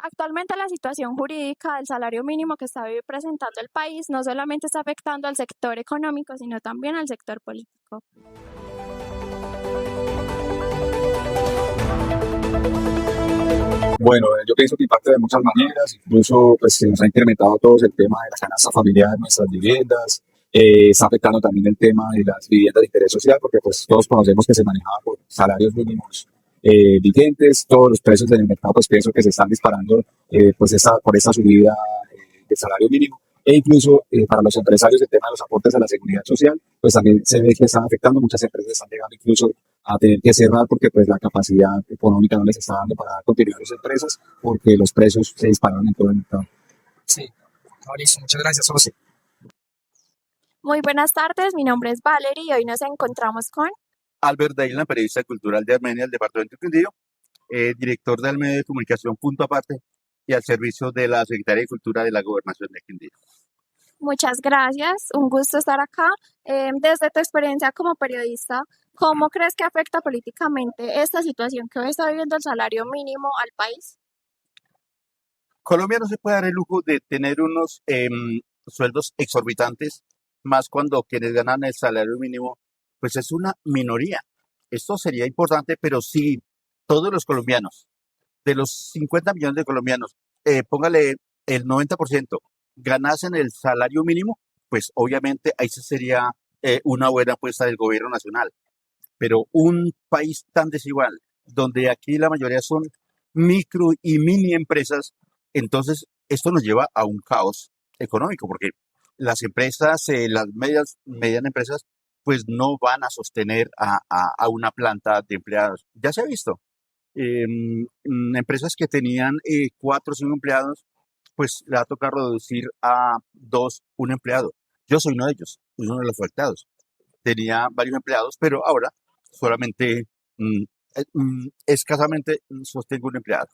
Actualmente la situación jurídica del salario mínimo que está presentando el país no solamente está afectando al sector económico, sino también al sector político. Bueno, yo pienso que impacta de muchas maneras, incluso pues se nos ha incrementado todo el tema de la canasta familiar, nuestras viviendas, está afectando también el tema de las viviendas de interés social, porque pues todos conocemos que se manejaba por salarios mínimos vigentes, todos los precios del mercado pues pienso que se están disparando por esta subida del salario mínimo. E incluso para los empresarios el tema de los aportes a la seguridad social, pues también se ve que están afectando, muchas empresas están llegando incluso a tener que cerrar porque pues la capacidad económica no les está dando para dar continuidad a sus empresas porque los precios se dispararon en todo el mercado. Sí, Mauricio, muchas gracias, José. Muy buenas tardes, mi nombre es Valerie y hoy nos encontramos con Albert Dailan, periodista cultural de Armenia, del departamento de Quindío, director del medio de comunicación Punto Aparte y al servicio de la Secretaría de Cultura de la Gobernación de Quindío. Muchas gracias, un gusto estar acá. Desde tu experiencia como periodista, ¿cómo crees que afecta políticamente esta situación que hoy está viviendo el salario mínimo al país? Colombia no se puede dar el lujo de tener unos sueldos exorbitantes, más cuando quienes ganan el salario mínimo, pues es una minoría. Esto sería importante, pero si todos los colombianos, de los 50 millones de colombianos, póngale el 90%, ganasen el salario mínimo, pues obviamente ahí sí sería una buena apuesta del gobierno nacional. Pero un país tan desigual, donde aquí la mayoría son micro y mini empresas, entonces esto nos lleva a un caos económico, porque las empresas, las medianas empresas, pues no van a sostener a una planta de empleados. Ya se ha visto. Empresas que tenían 4 o 5 empleados, pues le va a tocar reducir a dos, un empleado. Yo soy uno de ellos, uno de los afectados. Tenía varios empleados, pero ahora solamente escasamente sostengo un empleado.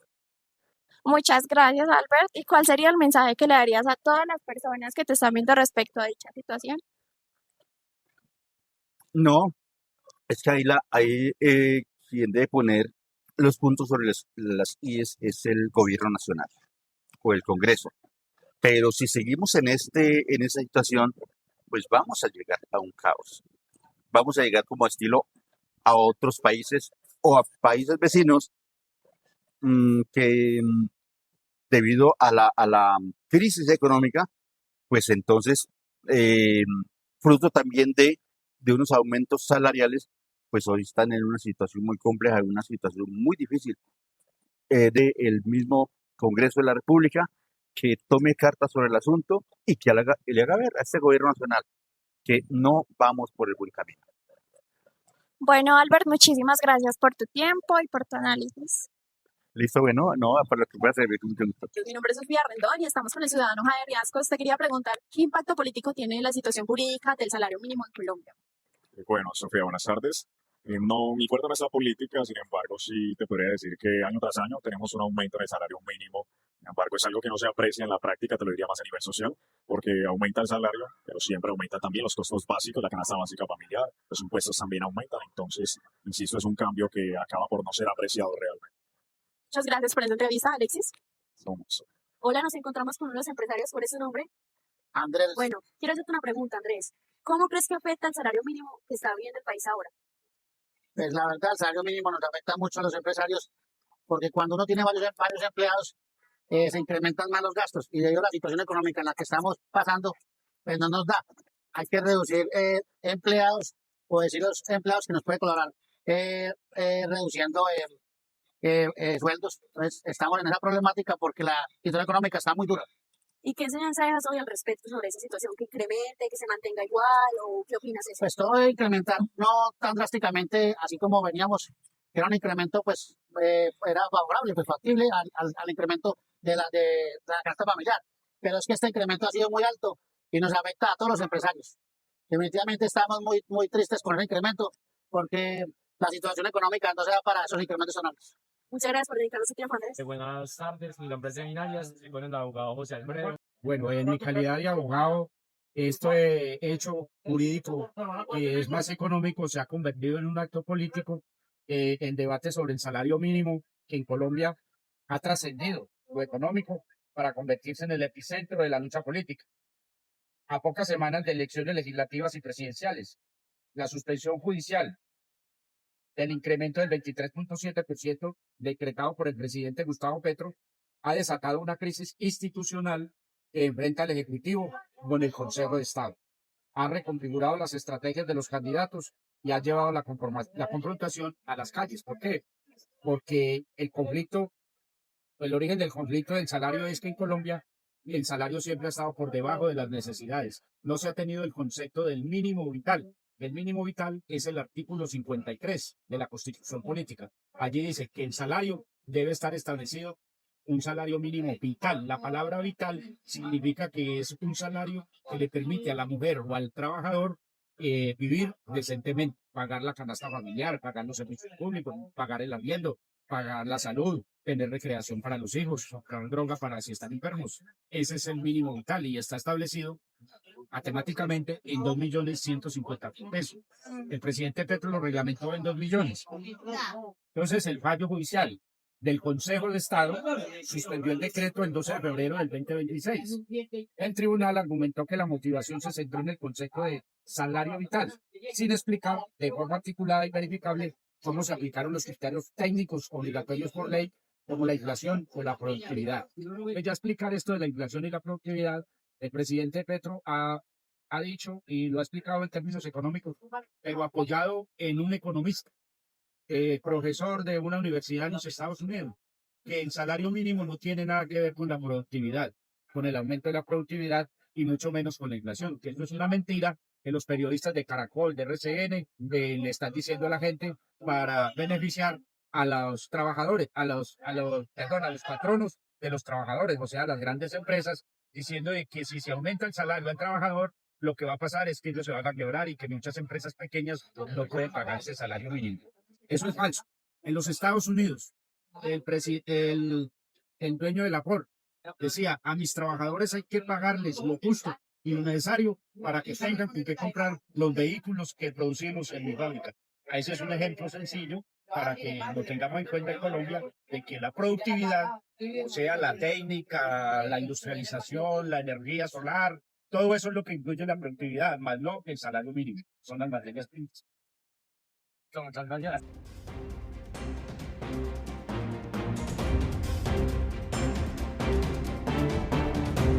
Muchas gracias, Albert. ¿Y cuál sería el mensaje que le darías a todas las personas que te están viendo respecto a dicha situación? No, es que ahí quien debe poner los puntos sobre las IES es el gobierno nacional o el Congreso. Pero si seguimos en esa situación, pues vamos a llegar a un caos. Vamos a llegar como estilo a otros países o a países vecinos que debido a la crisis económica, pues entonces, eh, fruto también de unos aumentos salariales, pues hoy están en una situación muy compleja, en una situación muy difícil. Del mismo Congreso de la República que tome cartas sobre el asunto y que le haga ver a este gobierno nacional que no vamos por el buen camino. Bueno, Albert, muchísimas gracias por tu tiempo y por tu análisis. Listo, bueno, no, para lo que pueda servir, mucho gusto. Mi nombre es Sofía Rendón y estamos con el ciudadano Javier Riascos. Te quería preguntar, ¿qué impacto político tiene la situación jurídica del salario mínimo en Colombia? Bueno, Sofía, buenas tardes. No, mi fuerte no es la política, sin embargo, sí te podría decir que año tras año tenemos un aumento en el salario mínimo. Sin embargo, es algo que no se aprecia en la práctica, te lo diría más a nivel social, porque aumenta el salario, pero siempre aumenta también los costos básicos, la canasta básica familiar, los impuestos también aumentan. Entonces, insisto, es un cambio que acaba por no ser apreciado realmente. Muchas gracias por esta entrevista, Alexis. Somos- Hola, nos encontramos con unos empresarios. ¿Cuál es su nombre? Andrés, Bueno, quiero hacerte una pregunta, Andrés. ¿Cómo crees que afecta el salario mínimo que está viviendo el país ahora? pues la verdad, el salario mínimo nos afecta mucho a los empresarios porque cuando uno tiene varios empleados, se incrementan más los gastos y debido a la situación económica en la que estamos pasando, pues no nos da. Hay que reducir empleados o decir los empleados que nos puede colaborar reduciendo sueldos. Entonces, estamos en esa problemática porque la situación económica está muy dura. ¿Y qué enseñanza dejas hoy al respecto sobre esa situación? ¿Que incremente, que se mantenga igual o qué opinas de eso? Pues todo debe incrementar, no tan drásticamente, así como veníamos, que era un incremento, pues era favorable, pues factible al incremento de la canasta familiar. Pero es que este incremento ha sido muy alto y nos afecta a todos los empresarios. Definitivamente estamos muy tristes con el incremento porque la situación económica no se da para esos incrementos tan altos. Muchas gracias por dedicarnos su tiempo, Andrés. Buenas tardes, mi nombre es Devin Arias, estoy con el abogado José Alfredo. Bueno, en mi calidad de abogado, este hecho jurídico es más económico, se ha convertido en un acto político. El debate sobre el salario mínimo que en Colombia ha trascendido político, económico, para convertirse en el epicentro de la lucha política. A pocas semanas de elecciones legislativas y presidenciales, la suspensión judicial del incremento del 23.7% decretado por el presidente Gustavo Petro ha desatado una crisis institucional que enfrenta al Ejecutivo con el Consejo de Estado. Ha reconfigurado las estrategias de los candidatos y ha llevado la confrontación a las calles. ¿Por qué? Porque el origen del conflicto del salario es que en Colombia el salario siempre ha estado por debajo de las necesidades. No se ha tenido el concepto del mínimo vital. El mínimo vital es el artículo 53 de la Constitución Política. Allí dice que el salario debe estar establecido un salario mínimo vital. La palabra vital significa que es un salario que le permite a la mujer o al trabajador vivir decentemente, pagar la canasta familiar, pagar los servicios públicos, pagar el arriendo, pagar la salud, tener recreación para los hijos, comprar droga para si están enfermos. Ese es el mínimo vital y está establecido matemáticamente en 2.150.000 pesos. El presidente Petro lo reglamentó en 2 millones. Entonces, el fallo judicial del Consejo de Estado suspendió el decreto el 12 de febrero del 2026. El tribunal argumentó que la motivación se centró en el concepto de salario vital, sin explicar de forma articulada y verificable cómo se aplicaron los criterios técnicos obligatorios por ley, como la inflación o la productividad. Ya explicar esto de la inflación y la productividad, el presidente Petro ha dicho y lo ha explicado en términos económicos, pero apoyado en un economista, profesor de una universidad en los Estados Unidos, que el salario mínimo no tiene nada que ver con la productividad, con el aumento de la productividad y mucho menos con la inflación, que eso es una mentira que los periodistas de Caracol, de RCN, le están diciendo a la gente para beneficiar a los trabajadores, a los patronos de los trabajadores, o sea, a las grandes empresas, diciendo de que si se aumenta el salario al trabajador, lo que va a pasar es que ellos se van a quebrar y que muchas empresas pequeñas no pueden pagar ese salario mínimo. Eso es falso. En los Estados Unidos, el dueño de la Ford decía, a mis trabajadores hay que pagarles lo justo y lo necesario para que tengan con qué comprar los vehículos que producimos en mi fábrica. Ese es un ejemplo sencillo para que lo tengamos en cuenta en Colombia, de que la productividad, o sea, la técnica, la industrialización, la energía solar, todo eso es lo que incluye la productividad, más no el salario mínimo. Son las materias primas. Muchas gracias.